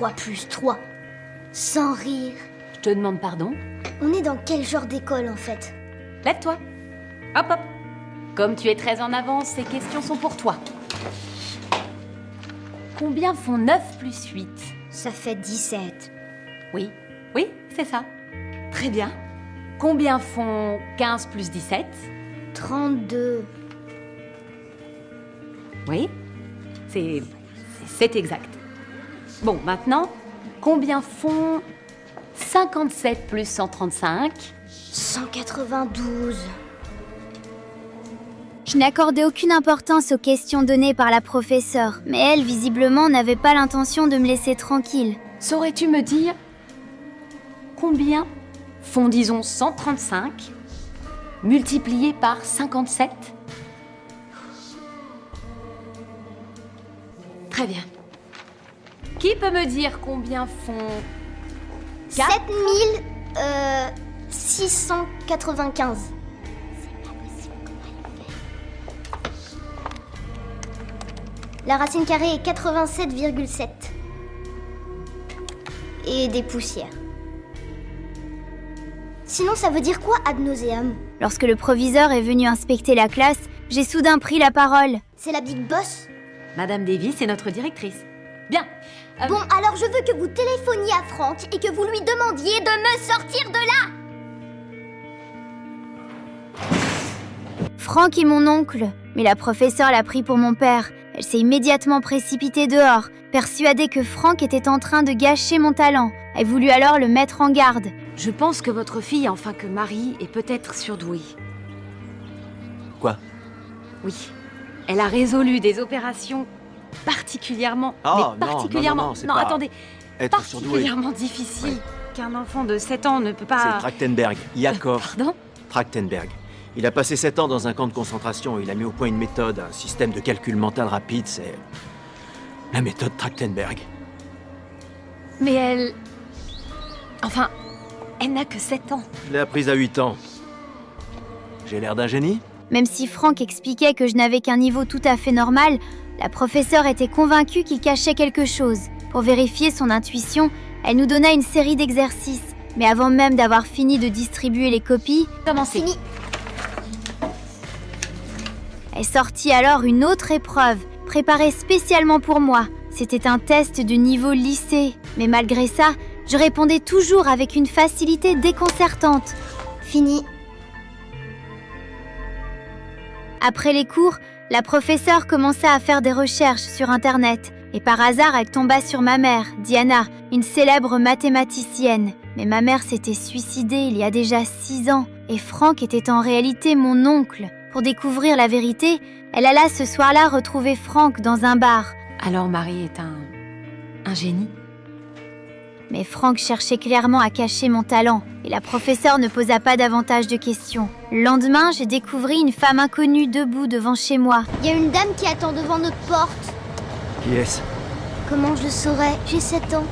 3 plus 3. Sans rire. Je te demande pardon. On est dans quel genre d'école en fait? Lève-toi. Hop, hop. Comme tu es très en avance, ces questions sont pour toi. Combien font 9 plus 8? Ça fait 17. Oui, oui, c'est ça. Très bien. Combien font 15 plus 17? 32. Oui, c'est exact. Bon, maintenant, combien font 57 plus 135? 192. Je n'accordais aucune importance aux questions données par la professeure, mais elle, visiblement, n'avait pas l'intention de me laisser tranquille. Saurais-tu me dire combien font, disons, 135 multiplié par 57? Très bien. Qui peut me dire combien font 7695. La racine carrée est 87,7. Et des poussières. Sinon, ça veut dire quoi ad nauseam? Lorsque le proviseur est venu inspecter la classe, j'ai soudain pris la parole. C'est la Big Boss? Madame Davis est notre directrice. Bien. Bon, alors je veux que vous téléphoniez à Franck et que vous lui demandiez de me sortir de là. Franck est mon oncle, mais la professeure l'a pris pour mon père. Elle s'est immédiatement précipitée dehors, persuadée que Franck était en train de gâcher mon talent. Elle voulut alors le mettre en garde. Je pense que votre fille, enfin que Marie, est peut-être surdouée. Quoi? Oui. Elle a résolu des opérations particulièrement... Oh, mais particulièrement... non, c'est pas attendez. être surdoué. Particulièrement difficile. Oui. Qu'un enfant de 7 ans ne peut pas... C'est Trachtenberg, Yakov Pardon? Trachtenberg. Il a passé 7 ans dans un camp de concentration. Il a mis au point une méthode, un système de calcul mental rapide. C'est la méthode Trachtenberg. Mais elle... Enfin, elle n'a que 7 ans. Je l'ai apprise à 8 ans. J'ai l'air d'un génie? Même si Franck expliquait que je n'avais qu'un niveau tout à fait normal, la professeure était convaincue qu'il cachait quelque chose. Pour vérifier son intuition, elle nous donna une série d'exercices. Mais avant même d'avoir fini de distribuer les copies, Commencez. Fini. elle sortit alors une autre épreuve, préparée spécialement pour moi. C'était un test de niveau lycée. Mais malgré ça, je répondais toujours avec une facilité déconcertante. Fini. Après les cours, la professeure commença à faire des recherches sur Internet. Et par hasard, elle tomba sur ma mère, Diana, une célèbre mathématicienne. Mais ma mère s'était suicidée il y a déjà 6 ans. Et Franck était en réalité mon oncle. Pour découvrir la vérité, elle alla ce soir-là retrouver Franck dans un bar. Alors Marie est un génie? Mais Franck cherchait clairement à cacher mon talent. Et la professeure ne posa pas davantage de questions. Le lendemain, j'ai découvert une femme inconnue debout devant chez moi. Il y a une dame qui attend devant notre porte. Qui est-ce? Comment je le saurais? J'ai 7 ans.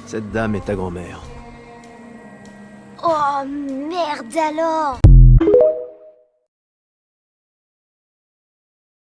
Cette dame est ta grand-mère. Oh, merde alors!